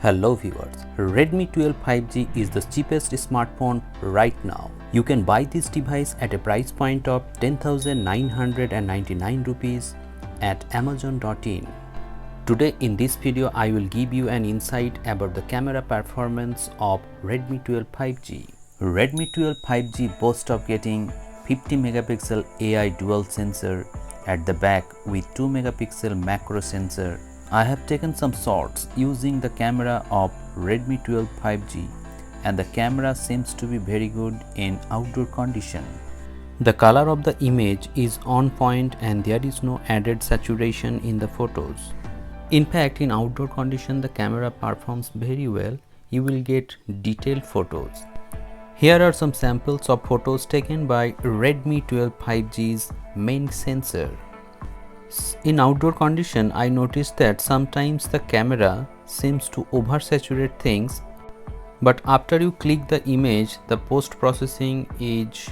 Hello viewers, Redmi 12 5G is the cheapest smartphone right now. You can buy this device at a price point of 10,999 rupees at amazon.in. Today in this video I will give you an insight about the camera performance of Redmi 12 5G. Redmi 12 5G boasts of getting 50 megapixel AI dual sensor at the back with 2 megapixel macro sensor. I have taken some shots using the camera of Redmi 12 5G and the camera seems to be very good in outdoor condition. The color of the image is on point and there is no added saturation in the photos. In fact, in outdoor condition the camera performs very well. You will get detailed photos. Here are some samples of photos taken by Redmi 12 5G's main sensor. In outdoor condition, I noticed that sometimes the camera seems to oversaturate things, but after you click the image, the post-processing is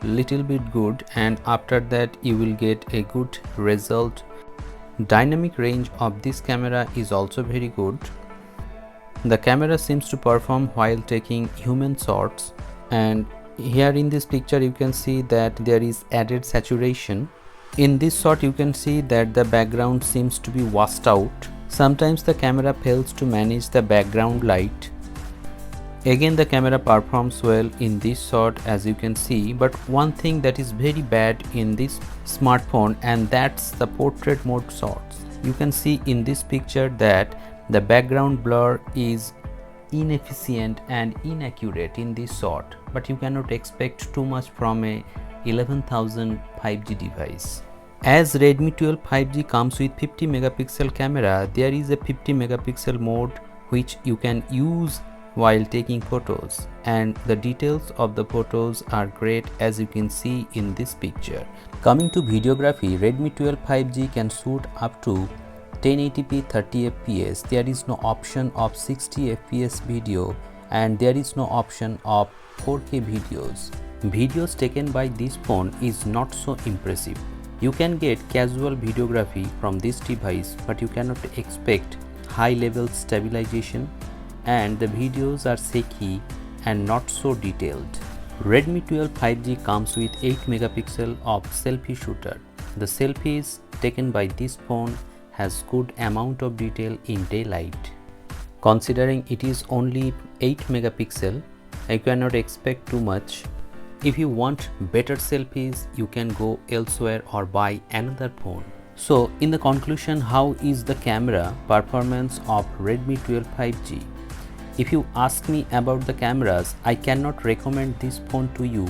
little bit good and after that you will get a good result. Dynamic range of this camera is also very good. The camera seems to perform while taking human shots, and here in this picture you can see that there is added saturation. In this shot you can see that the background seems to be washed out. Sometimes the camera fails to manage the background light. Again the camera performs well in this shot as you can see, but one thing that is very bad in this smartphone and that's the portrait mode shots. You can see in this picture that the background blur is inefficient and inaccurate in this shot, but you cannot expect too much from a 11,000 5G device. As Redmi 12 5G comes with 50 megapixel camera, there is a 50 megapixel mode which you can use while taking photos, and the details of the photos are great as you can see in this picture. Coming to videography, Redmi 12 5G can shoot up to 1080p 30 fps. There is no option of 60 fps video and there is no option of 4K videos. Videos taken by this phone is not so impressive. You can get casual videography from this device, but you cannot expect high level stabilization and the videos are shaky and not so detailed. Redmi 12 5G comes with 8 megapixel of selfie shooter. The selfies taken by this phone has good amount of detail in daylight. Considering it is only 8 megapixel, I cannot expect too much. If you want better selfies, you can go elsewhere or buy another phone. So in the conclusion, how is the camera performance of Redmi 12 5G? If you ask me about the cameras, I cannot recommend this phone to you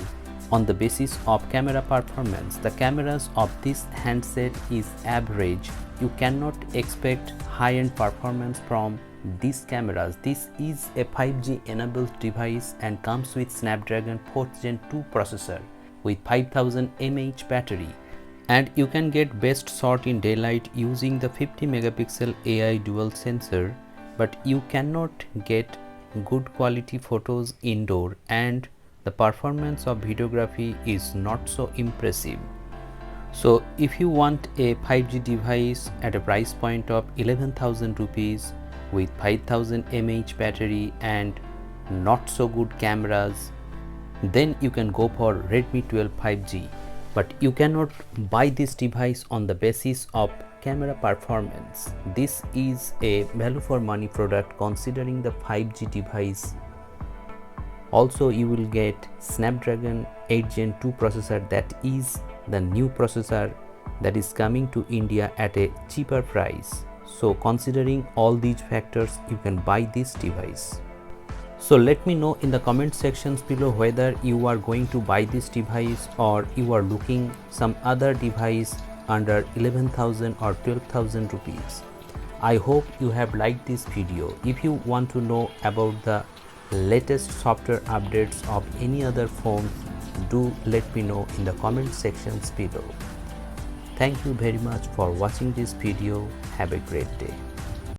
on the basis of camera performance. The cameras of this handset is average. You cannot expect high-end performance from these cameras. This is a 5G enabled device and comes with Snapdragon 4th Gen 2 processor with 5000 mAh battery, and you can get best shot in daylight using the 50 megapixel AI dual sensor, but you cannot get good quality photos indoor and the performance of videography is not so impressive. So if you want a 5G device at a price point of 11,000 rupees with 5000 mAh battery and not so good cameras, then you can go for Redmi 12 5G. But you cannot buy this device on the basis of camera performance. This is a value for money product considering the 5G device. Also you will get Snapdragon 8 Gen 2 processor, that is the new processor that is coming to India at a cheaper price. So considering all these factors, you can buy this device. So let me know in the comment sections below whether you are going to buy this device or you are looking some other device under 11,000 or 12,000 rupees. I hope you have liked this video. If you want to know about the latest software updates of any other phone, do let me know in the comment sections below. Thank you very much for watching this video. Have a great day.